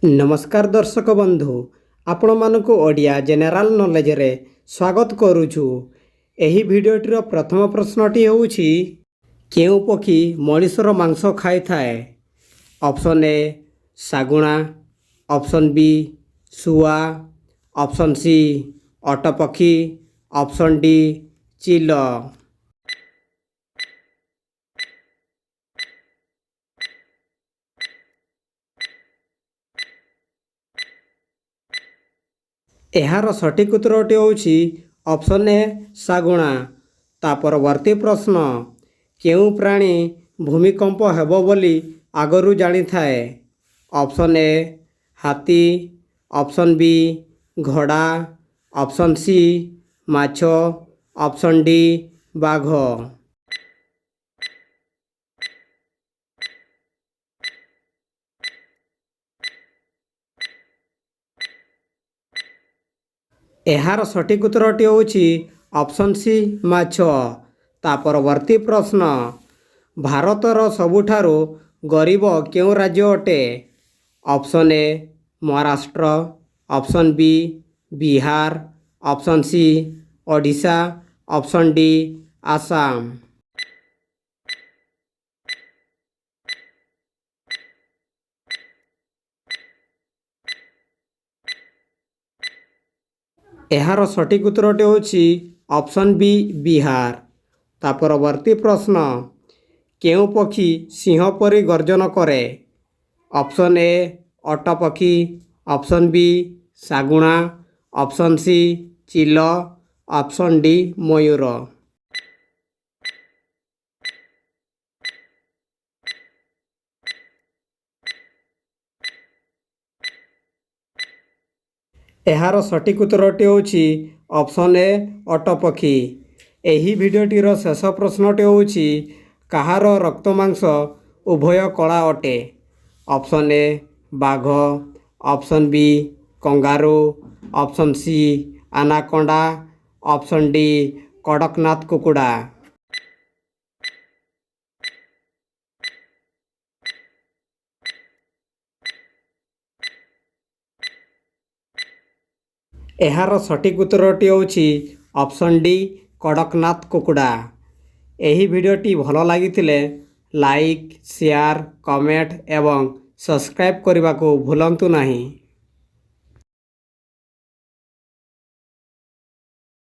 नमस्कार दर्शक बंधु आपण मानक ओडिया जेनेराल नॉलेज रे स्वागत करूछु। एही भिडियोटीर प्रथम प्रश्नटी होउछि केउ पक्षी मनुष्यर मांस खाई थाए। ऑप्शन ए सागुणा, ऑप्शन बी सुआ, ऑप्शन सी अटपक्षी, ऑप्शन डी चिल। एहार सठिक उत्तरटी होउछि ऑप्शन ए सागुणा। ता परवर्ती प्रश्न केउ प्राणी भूमिकंप हेबो बोली आगरु जानी थाए। ऑप्शन ए हाथी, ऑप्शन बी घोड़ा, ऑप्शन सी माछो, ऑप्शन डी बाघ। एहार सठिक उत्तरटी होउछि ऑप्शन सी माछो। ता परवर्ती प्रश्न भारतर सबुठारु गरीब केउ राज्य अटे। Option A Maharashtra, option B Bihar, option C Odisha, option D Assam. एहार सठिक उत्तरटी होउछि ऑप्शन बी बिहार। ता परवर्ती प्रश्न केउ पक्षी सिंह परी गर्जन करे। ऑप्शन ए अटपक्षी, ऑप्शन बी सागुणा, ऑप्शन सी चिल, ऑप्शन डी मयूर। एहार सठिक उत्तरटी होउछि ऑप्शन ए अटपक्षी। एही भिडियोटीर शेष प्रश्नटी होउछि काहार रक्त मांस उभय कला अटे। ऑप्शन ए बाघ, option B kangaroo, option C anaconda, option D Kadaknath कुकुड़ा। एहार सठिक उत्तरटी होउछि ऑप्शन डी कड़कनाथ कुकुड़ा। एही भिडियोटी भल लागिथिले लाइक, शेयर, कमेंट एवं सब्सक्राइब करने को भूलंतु नहीं।